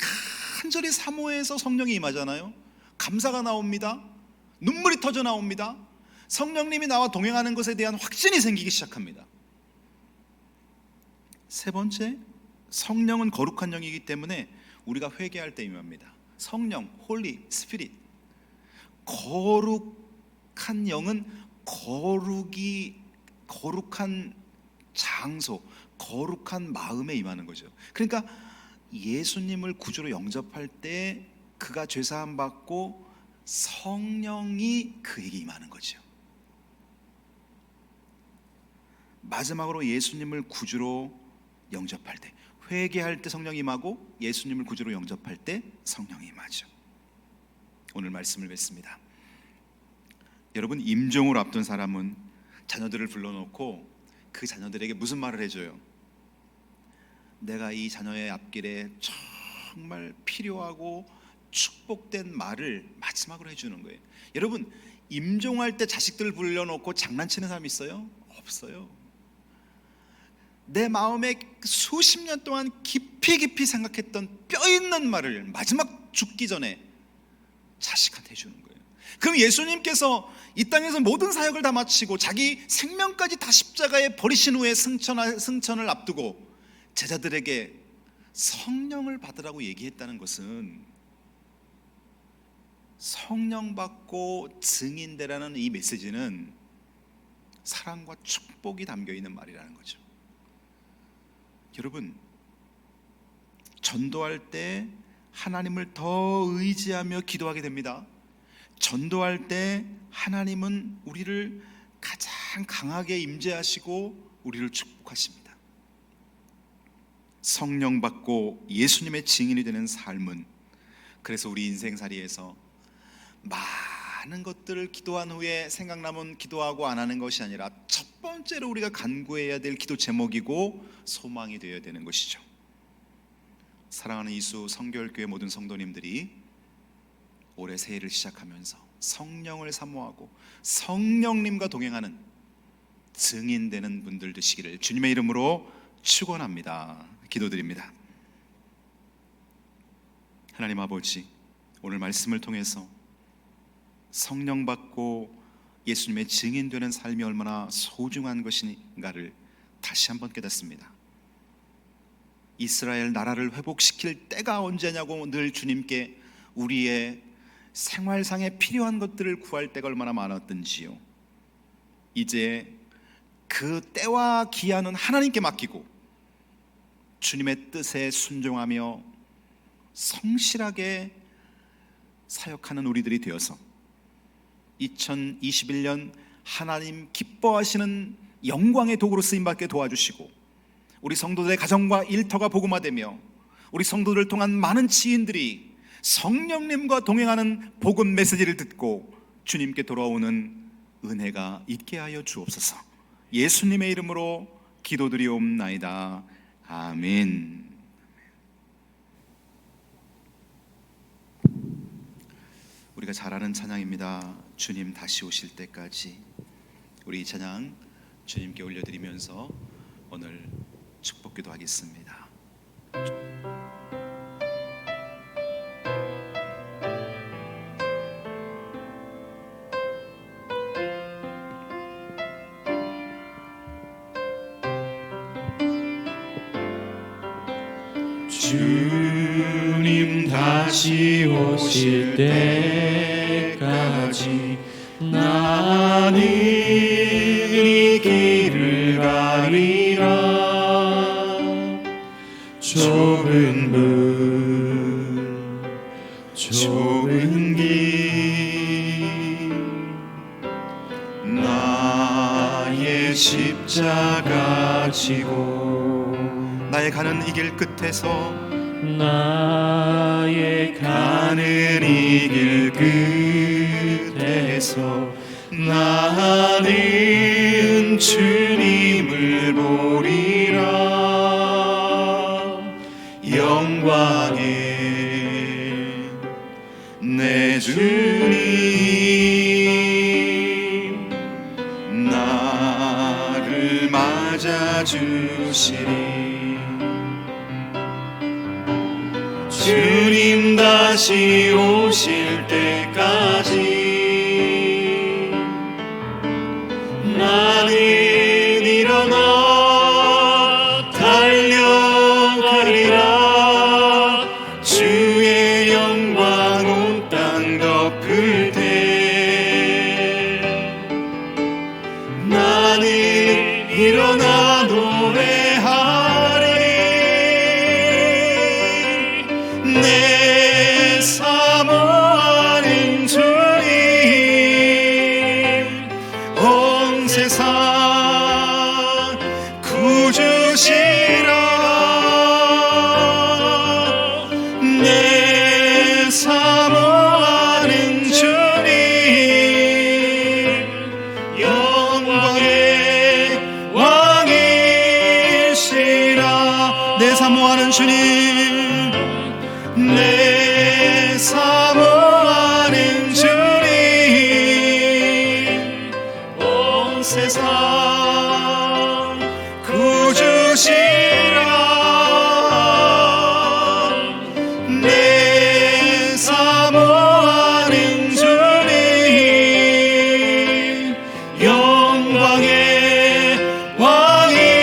간절히 사모해서 성령이 임하잖아요. 감사가 나옵니다. 눈물이 터져 나옵니다. 성령님이 나와 동행하는 것에 대한 확신이 생기기 시작합니다. 세 번째, 성령은 거룩한 영이기 때문에 우리가 회개할 때 임합니다. 성령, 홀리 스피릿. 거룩한 영은 거룩한 장소, 거룩한 마음에 임하는 거죠. 그러니까 예수님을 구주로 영접할 때 그가 죄사함 받고 성령이 그에게 임하는 거죠. 마지막으로 예수님을 구주로 영접할 때, 회개할 때 성령이 임하고 예수님을 구주로 영접할 때 성령이 임하죠. 오늘 말씀을 맺습니다. 여러분, 임종을 앞둔 사람은 자녀들을 불러놓고 그 자녀들에게 무슨 말을 해줘요? 내가 이 자녀의 앞길에 정말 필요하고 축복된 말을 마지막으로 해주는 거예요. 여러분, 임종할 때 자식들을 불러놓고 장난치는 사람 있어요? 없어요. 내 마음에 수십 년 동안 깊이 생각했던 뼈 있는 말을 마지막 죽기 전에 자식한테 해주는 거예요. 그럼 예수님께서 이 땅에서 모든 사역을 다 마치고 자기 생명까지 다 십자가에 버리신 후에 승천을 앞두고 제자들에게 성령을 받으라고 얘기했다는 것은 성령 받고 증인되라는 이 메시지는 사랑과 축복이 담겨 있는 말이라는 거죠. 여러분, 전도할 때 하나님을 더 의지하며 기도하게 됩니다. 전도할 때 하나님은 우리를 가장 강하게 임재하시고 우리를 축복하십니다. 성령 받고 예수님의 증인이 되는 삶은, 그래서 우리 인생살이에서 많은 것들을 기도한 후에 생각나면 기도하고 안 하는 것이 아니라 첫 번째로 우리가 간구해야 될 기도 제목이고 소망이 되어야 되는 것이죠. 사랑하는 이수 성결교회 모든 성도님들이 올해 새해를 시작하면서 성령을 사모하고 성령님과 동행하는 증인되는 분들 되시기를 주님의 이름으로 축원합니다. 기도드립니다. 하나님 아버지, 오늘 말씀을 통해서 성령 받고 예수님의 증인되는 삶이 얼마나 소중한 것인가를 다시 한번 깨닫습니다. 이스라엘 나라를 회복시킬 때가 언제냐고 늘 주님께 우리의 생활상에 필요한 것들을 구할 때가 얼마나 많았던지요. 이제 그 때와 기한은 하나님께 맡기고 주님의 뜻에 순종하며 성실하게 사역하는 우리들이 되어서 2021년 하나님 기뻐하시는 영광의 도구로 쓰임받게 도와주시고 우리 성도들의 가정과 일터가 복음화되며 우리 성도들을 통한 많은 지인들이 성령님과 동행하는 복음 메시지를 듣고 주님께 돌아오는 은혜가 있게 하여 주옵소서. 예수님의 이름으로 기도드리옵나이다. 아멘. 우리가 잘 아는 찬양입니다. 주님 다시 오실 때까지. 우리 이 찬양 주님께 올려드리면서 오늘 축복 기도하겠습니다. 주님 다시 오실 때까지 나는 이 길을 가리라. 좁은 길 나의 십자가 지고 나의 가는 이 길 끝에서 나의 가는 이 길 끝에서 나는 주님을 보리라. 영광의 내 주님 나를 맞아주시리. 주님 다시 오실 때까지 나는 일어나 달려가리라. 주의 영광 온 땅 덮을 때 나는 일어나 노래하리. 내 사모하는 주님 온 세상 구주시라. 내 사모하는 주님 영광의 왕이시라. 내 사모하는 주님 내 사모하는 주님 온 세상 구주시라. 내 사모하는 주님 영광의 왕이시라.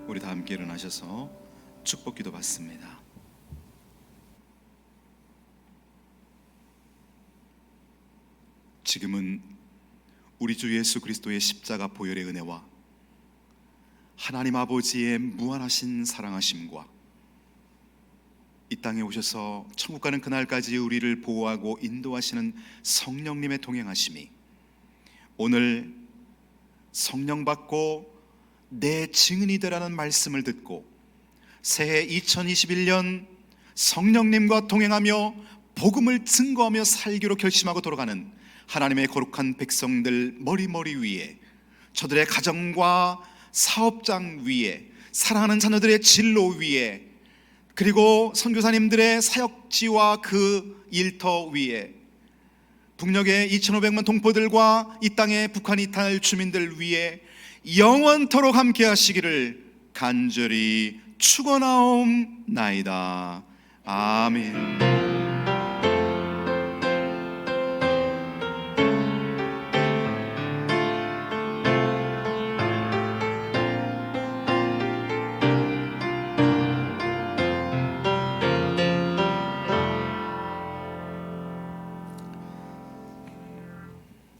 우리 다 함께 일어나셔서 축복 기도 받습니다. 지금은 우리 주 예수 그리스도의 십자가 보혈의 은혜와 하나님 아버지의 무한하신 사랑하심과 이 땅에 오셔서 천국 가는 그날까지 우리를 보호하고 인도하시는 성령님의 동행하심이 오늘 성령 받고 내 증인이 되라는 말씀을 듣고 새해 2021년 성령님과 동행하며 복음을 증거하며 살기로 결심하고 돌아가는 하나님의 거룩한 백성들 머리 위에, 저들의 가정과 사업장 위에, 사랑하는 자녀들의 진로 위에, 그리고 선교사님들의 사역지와 그 일터 위에, 북녘의 2,500만 동포들과 이 땅의 북한 이탈 주민들 위에 영원토록 함께 하시기를 간절히 축원하옵나이다. 아멘.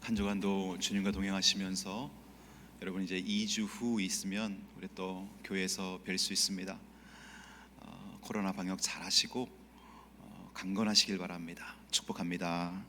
한 주간도 주님과 동행하시면서 여러분 이제 2주 후 있으면 우리 또 교회에서 뵐 수 있습니다. 코로나 방역 잘 하시고 강건하시길 바랍니다. 축복합니다.